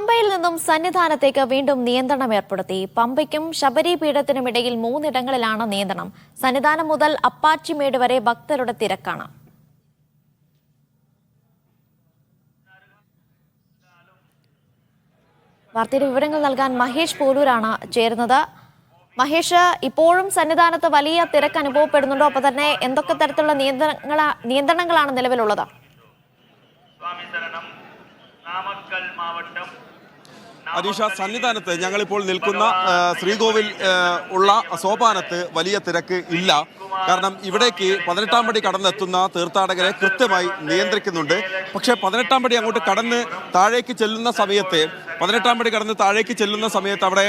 പമ്പയിൽ നിന്നും സന്നിധാനത്തേക്ക് വീണ്ടും നിയന്ത്രണം ഏർപ്പെടുത്തി. പമ്പയ്ക്കും ശബരി പീഠത്തിനുമിടയിൽ 3 ഇടങ്ങളിലാണ് നിയന്ത്രണം. സന്നിധാനം മുതൽ അപ്പാച്ചിമേട് വരെ ഭക്തരുടെ തിരക്കാണ്. വാർത്തയുടെ വിവരങ്ങൾ നൽകാൻ മഹേഷ് പോലൂരാണ് ചേരുന്നത്. മഹേഷ്, ഇപ്പോഴും സന്നിധാനത്ത് വലിയ തിരക്ക് അനുഭവപ്പെടുന്നുണ്ടോ? ഒപ്പം തന്നെ എന്തൊക്കെ തരത്തിലുള്ള നിയന്ത്രണങ്ങളാണ് നിലവിലുള്ളത്? അരീഷ, സന്നിധാനത്ത് ഞങ്ങളിപ്പോൾ നിൽക്കുന്ന ശ്രീകോവിൽ ഉള്ള സോപാനത്ത് വലിയ തിരക്ക് ഇല്ല. കാരണം ഇവിടേക്ക് 18-ാം പടി കടന്നെത്തുന്ന തീർത്ഥാടകരെ കൃത്യമായി നിയന്ത്രിക്കുന്നുണ്ട്. പക്ഷേ 18-ാം പടി അങ്ങോട്ട് കടന്ന് താഴേക്ക് ചെല്ലുന്ന സമയത്ത് 18-ാം പടി കടന്ന് താഴേക്ക് ചെല്ലുന്ന സമയത്ത് അവിടെ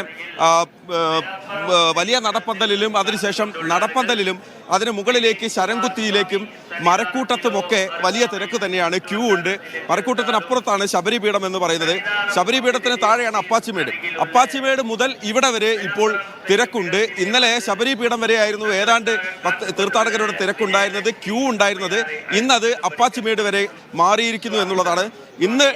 വലിയ നടപ്പന്തലിലും അതിനുശേഷം നടപ്പന്തലിലും അതിന് മുകളിലേക്ക് ശരംകുത്തിയിലേക്കും മരക്കൂട്ടത്തുമൊക്കെ വലിയ തിരക്ക് തന്നെയാണ്. ക്യൂ ഉണ്ട്. മരക്കൂട്ടത്തിനപ്പുറത്താണ് ശബരിപീഠം എന്ന് പറയുന്നത്. ശബരിപീഠത്തിന് താഴെയാണ് അപ്പാച്ചിമേട്. അപ്പാച്ചിമേട് മുതൽ ഇവിടെ വരെ ഇപ്പോൾ തിരക്കുണ്ട്. ഇന്നലെ ശബരിപീഠം വരെ ആയിരുന്നു ഏതാണ്ട് തീർത്ഥാടകരുടെ തിരക്കുണ്ടായിരുന്നത്, ക്യൂ ഉണ്ടായിരുന്നത്. ഇന്നത് അപ്പാച്ചിമേട് വരെ മാറിയിരിക്കുന്നു എന്നുള്ളതാണ് ഇന്ന്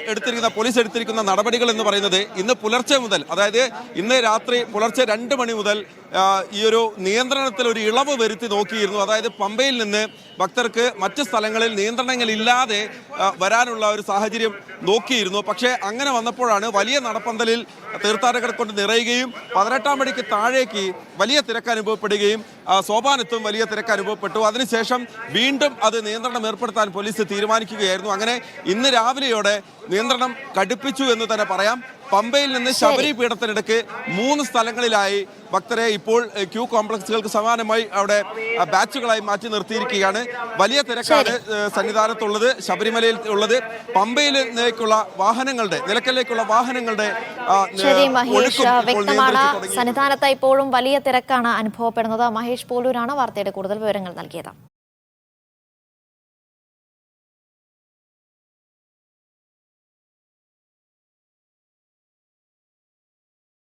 പോലീസ് എടുത്തിരിക്കുന്ന നടപടികൾ എന്ന് പറയുന്നത്. ഇന്ന് പുലർച്ചെ മുതൽ, അതായത് ഇന്ന് രാത്രി പുലർച്ചെ 2 മണി മുതൽ ഈ ഒരു നിയന്ത്രണത്തിൽ ഒരു ഇളവ് വരുത്തി നോക്കിയിരുന്നു. അതായത് പമ്പയിൽ നിന്ന് ഭക്തർക്ക് മറ്റ് സ്ഥലങ്ങളിൽ നിയന്ത്രണങ്ങളില്ലാതെ വരാനുള്ള ഒരു സാഹചര്യം നോക്കിയിരുന്നു. പക്ഷേ അങ്ങനെ വന്നപ്പോഴാണ് വലിയ നടപ്പന്തലിൽ തീർത്ഥാടകർ കൊണ്ട് നിറയുകയും 18-ാം പടിക്ക് താഴേക്ക് വലിയ തിരക്ക് അനുഭവപ്പെടുകയും സോപാനത്തും വലിയ തിരക്ക് അനുഭവപ്പെട്ടു. അതിനുശേഷം വീണ്ടും അത് നിയന്ത്രണം ഏർപ്പെടുത്താൻ പോലീസ് തീരുമാനിക്കുകയായിരുന്നു. അങ്ങനെ ഇന്ന് രാവിലെയോടെ നിയന്ത്രണം കടുപ്പിച്ചു എന്ന് തന്നെ പറയാം. പമ്പയിൽ നിന്ന് ശബരി പീഠത്തിനിടയ്ക്ക് 3 സ്ഥലങ്ങളിലായി ഭക്തരെ ഇപ്പോൾ ക്യൂ കോംപ്ലക്സുകൾക്ക് സമാനമായി അവിടെ ബാച്ചുകളായി മാറ്റി നിർത്തിയിരിക്കുകയാണ്. വലിയ തിരക്കാണ് സന്നിധാനത്തുള്ളത്, ശബരിമലയിൽ ഉള്ളത്. പമ്പയിലേക്കുള്ള വാഹനങ്ങളുടെ, നിലയ്ക്കലേക്കുള്ള വാഹനങ്ങളുടെ വ്യക്തമാണ്. സന്നിധാനത്ത് ഇപ്പോഴും വലിയ തിരക്കാണ് അനുഭവപ്പെടുന്നത്. മഹേഷ് പോലൂരാണ് വാർത്തയുടെ കൂടുതൽ വിവരങ്ങൾ നൽകിയത്.